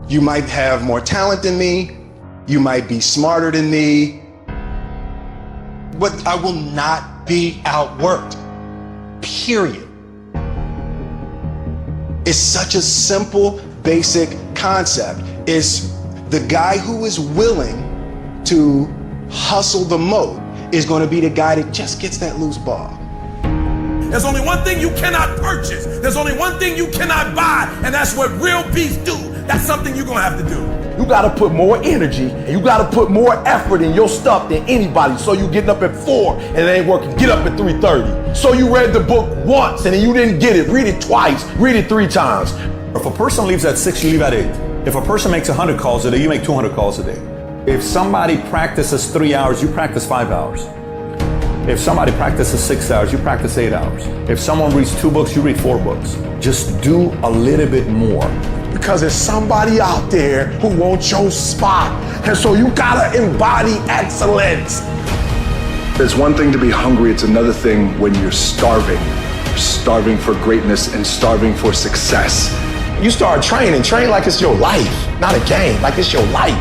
You might have more talent than me. You might be smarter than me. But I will not be outworked. Period. It's such a simple, basic concept. It's the guy who is willing to hustle the most is going to be the guy that just gets that loose ball. There's only one thing you cannot purchase. There's only one thing you cannot buy, and that's what real beef do. That's something you're gonna have to do. You gotta put more energy and you gotta put more effort in your stuff than anybody. So you getting up at 4 and it ain't working, get up at 3:30. So you read the book once and then you didn't get it, read it twice, read it 3 times. If a person leaves at 6, you leave at 8. If a person makes 100 calls a day, you make 200 calls a day. If somebody practices 3 hours, you practice 5 hours. If somebody practices 6 hours, you practice 8 hours. If someone reads 2 books, you read 4 books. Just do a little bit more. Because there's somebody out there who wants your spot. And so you gotta embody excellence. It's one thing to be hungry, it's another thing when you're starving. You're starving for greatness and starving for success. You start training, train like it's your life, not a game, like it's your life.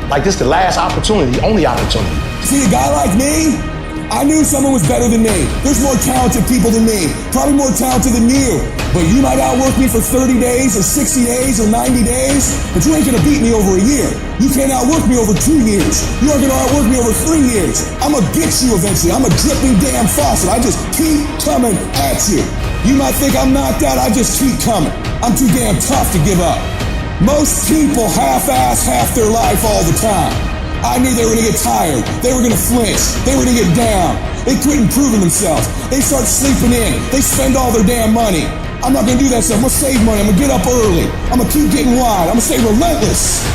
Like this the last opportunity, the only opportunity. See, a guy like me, I knew someone was better than me. There's more talented people than me, probably more talented than you. But you might outwork me for 30 days or 60 days or 90 days, but you ain't gonna beat me over a year. You can't outwork me over 2 years. You aren't gonna outwork me over 3 years. I'm gonna get you eventually. I'm a dripping damn faucet. I just keep coming at you. You might think I'm not that, I just keep coming. I'm too damn tough to give up. Most people half-ass half their life all the time. I knew they were gonna get tired. They were gonna flinch. They were gonna get down. They quit improving themselves. They start sleeping in. They spend all their damn money. I'm not gonna do that stuff. I'm gonna save money. I'm gonna get up early. I'm gonna keep getting wide. I'm gonna stay relentless.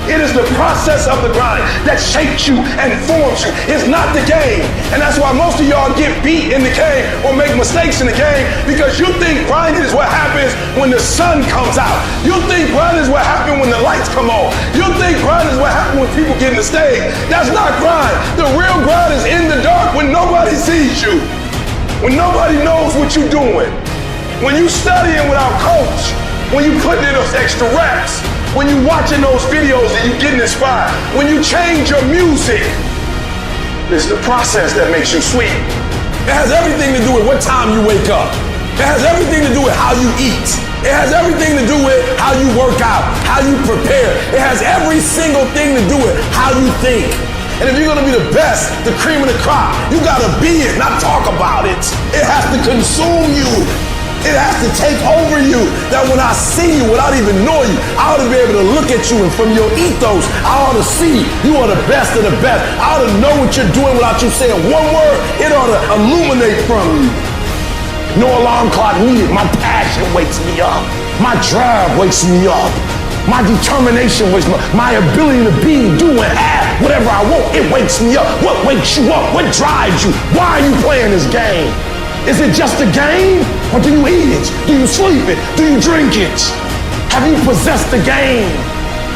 It is the process of the grind that shapes you and forms you. It's not the game. And that's why most of y'all get beat in the game or make mistakes in the game because you think grinding is what happens when the sun comes out. You think grinding is what happens when the lights come on. You think grinding is what happens when people get in the stage. That's not grind. The real grind is in the dark when nobody sees you. When nobody knows what you're doing. When you studying without coach. When you putting in those extra reps. When you watching those videos and you getting inspired, when you change your music, it's the process that makes you sweet. It has everything to do with what time you wake up. It has everything to do with how you eat. It has everything to do with how you work out, how you prepare. It has every single thing to do with how you think. And if you're gonna be the best, the cream of the crop, you gotta be it, not talk about it. It has to consume you. It has to take over you, that when I see you without even knowing you, I ought to be able to look at you and from your ethos, I ought to see you are the best of the best. I ought to know what you're doing without you saying one word. It ought to illuminate from you. No alarm clock needed. My passion wakes me up. My drive wakes me up. My determination wakes me up. My ability to be, do, and have whatever I want, it wakes me up. What wakes you up? What drives you? Why are you playing this game? Is it just a game? Or do you eat it? Do you sleep it? Do you drink it? Have you possessed the game?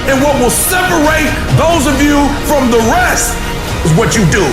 And what will separate those of you from the rest is what you do.